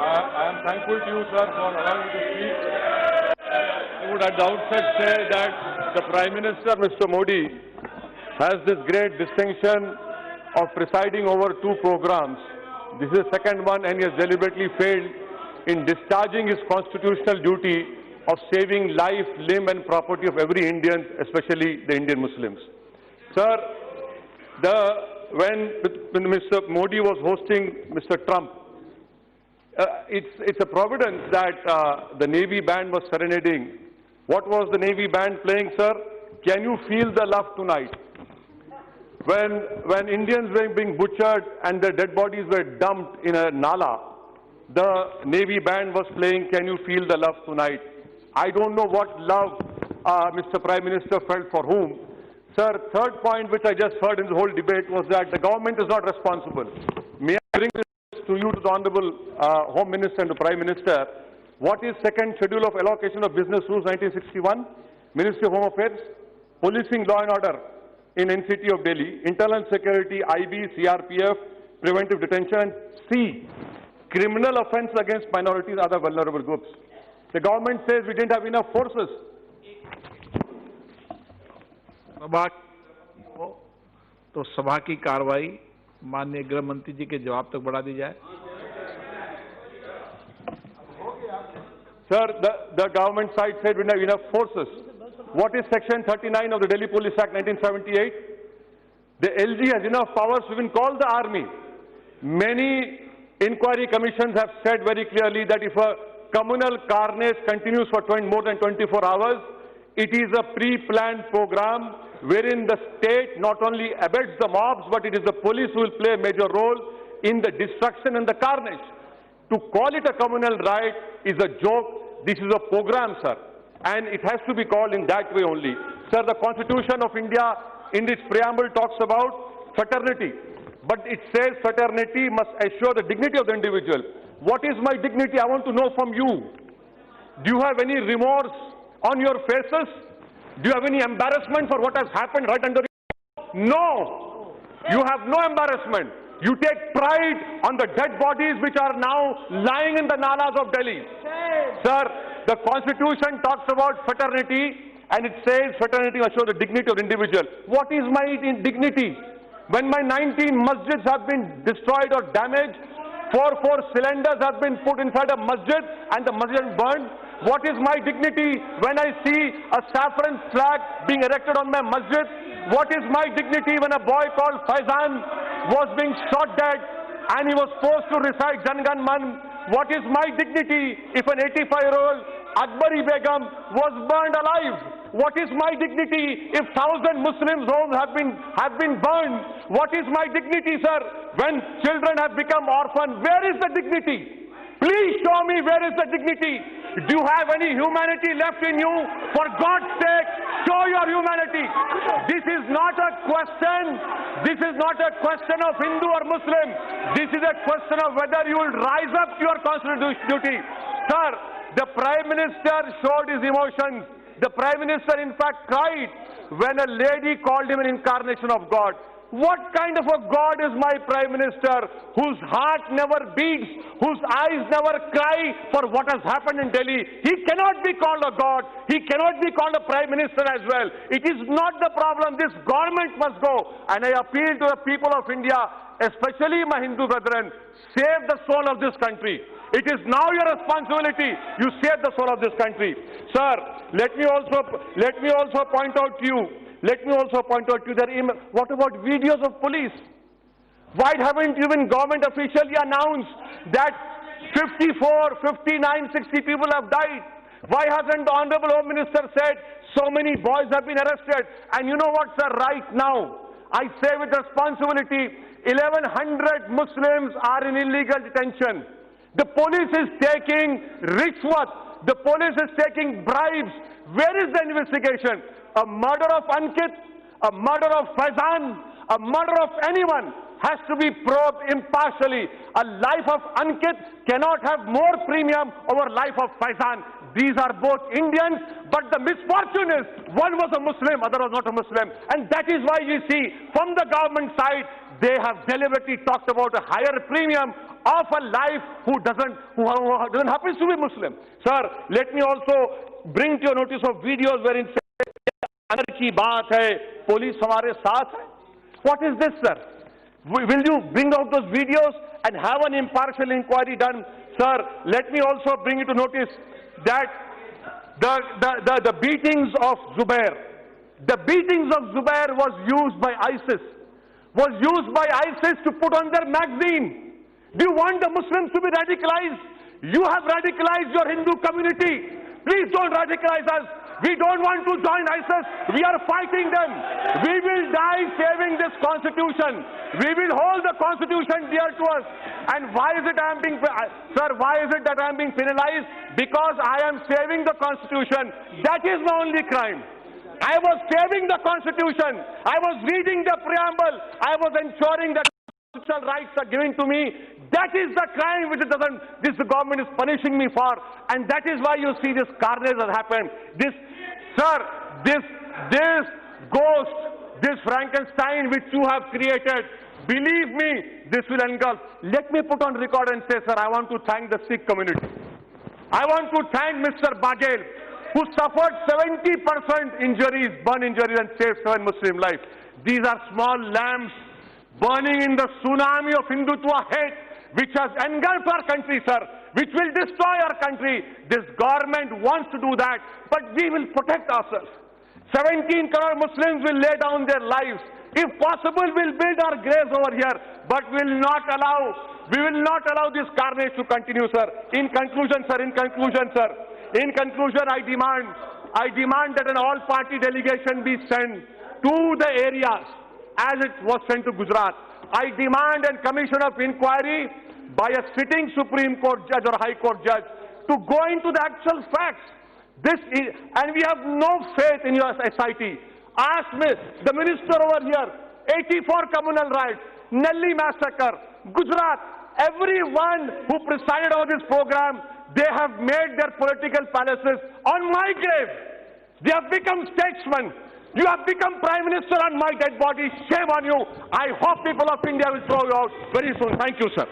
I am thankful to you, sir, for allowing me to speak. I would at the outset say that the Prime Minister, Mr. Modi, has this great distinction of presiding over two programs. This is the second one, and he has deliberately failed in discharging his constitutional duty of saving life, limb and property of every Indian, especially the Indian Muslims. Sir, when Mr. Modi was hosting Mr. Trump, it's a providence that the Navy band was serenading. What was the Navy band playing, sir? Can you feel the love tonight? When Indians were being butchered and their dead bodies were dumped in a nala, the Navy band was playing Can You Feel the Love Tonight? I don't know what love Mr. Prime Minister felt for whom. Sir, third point which I just heard in the whole debate was that the government is not responsible. May I bring this to you, to the Honorable Home Minister and the Prime Minister? What is second schedule of allocation of business rules 1961? Ministry of Home Affairs, policing law and order in NCT of Delhi, internal security, IB, CRPF, preventive detention, and C, criminal offence against minorities, other vulnerable groups. The government says we didn't have enough forces. तो सभा की कार्रवाई माननीय गृह मंत्री जी के जवाब तक बढ़ा दी जाए। Sir, the government side said we have enough forces. What is Section 39 of the Delhi Police Act 1978? The LG has enough powers to even call the army. Many inquiry commissions have said very clearly that if a communal carnage continues for more than 24 hours, it is a pre-planned program wherein the state not only abets the mobs, but it is the police who will play a major role in the destruction and the carnage. To call it a communal riot is a joke. This is a program, sir, and it has to be called in that way only. Sir, the Constitution of India in its preamble talks about fraternity, but it says fraternity must assure the dignity of the individual. What is my dignity? I want to know from you. Do you have any remorse on your faces? Do you have any embarrassment for what has happened right under you? No. You have no embarrassment. You take pride on the dead bodies which are now lying in the nalas of Delhi. Sir, the Constitution talks about fraternity and it says fraternity must show the dignity of the individual. What is my dignity? When my 19 masjids have been destroyed or damaged, 4 cylinders have been put inside a masjid and the masjid burned. What is my dignity when I see a saffron flag being erected on my masjid? What is my dignity when a boy called Faizan was being shot dead and he was forced to recite Jan Gan Man? What is my dignity if an 85-year-old Akbari Begum was burned alive? What is my dignity if 1,000 Muslims' homes have been burned? What is my dignity, sir, when children have become orphans? Where is the dignity? Please show me where is the dignity. Do you have any humanity left in you? For God's sake, show your humanity. This is not a question. This is not a question of Hindu or Muslim. This is a question of whether you will rise up to your constitutional duty. Sir, the Prime Minister showed his emotions. The Prime Minister, in fact, cried when a lady called him an incarnation of God. What kind of a God is my Prime Minister, whose heart never beats, whose eyes never cry for what has happened in Delhi? He cannot be called a God. He cannot be called a Prime Minister as well. It is not the problem. This government must go. And I appeal to the people of India, especially my Hindu brethren, save the soul of this country. It is now your responsibility. You save the soul of this country. Sir, let me also point out to you. What about videos of police? Why haven't even government officially announced that 54, 59, 60 people have died? Why hasn't the Honorable Home Minister said so many boys have been arrested? And you know what, sir, right now, I say with responsibility, 1,100 Muslims are in illegal detention. The police is taking rishwat. The police is taking bribes. Where is the investigation? A murder of Ankit, a murder of Faizan, a murder of anyone has to be probed impartially. A life of Ankit cannot have more premium over life of Faizan. These are both Indians, but the misfortune is one was a Muslim, other was not a Muslim. And that is why you see from the government side, they have deliberately talked about a higher premium of a life who doesn't happen to be Muslim. Sir, let me also bring to your notice of videos wherein अंदर की बात है, police हमारे साथ है. What is this, sir? Will you bring out those videos and have an impartial inquiry done? Sir, let me also bring you to notice that the beatings of Zubair, was used by ISIS to put on their magazine. Do you want the Muslims to be radicalized? You have radicalized your Hindu community. Please don't radicalize us. We don't want to join ISIS. We are fighting them. We will die saving this constitution. We will hold the constitution dear to us. And why is it I am being, sir, why is it that I am being penalized? Because I am saving the constitution. That is my only crime. I was saving the constitution. I was reading the preamble. I was ensuring that constitutional rights are given to me. That is the crime which this government is punishing me for. And that is why you see this carnage has happened. This ghost, this Frankenstein which you have created, believe me, this will engulf. Let me put on record and say, sir, I want to thank the Sikh community. I want to thank Mr. Baghel, who suffered 70% injuries, burn injuries, and saved 7 Muslim lives. These are small lamps burning in the tsunami of Hindutva hate, which has engulfed our country, sir, which will destroy our country. This government wants to do that, but we will protect ourselves. 17 crore Muslims will lay down their lives. If possible, we'll build our graves over here, but we will not allow this carnage to continue, sir. In conclusion, I demand that an all-party delegation be sent to the areas as it was sent to Gujarat. I demand a commission of inquiry by a sitting Supreme Court judge or High Court judge to go into the actual facts. And we have no faith in your SIT. Ask me, the minister over here, 84 communal riots, Nelli massacre, Gujarat, everyone who presided over this program, they have made their political palaces on my grave. They have become statesmen. You have become Prime Minister on my dead body. Shame on you. I hope people of India will throw you out very soon. Thank you, sir.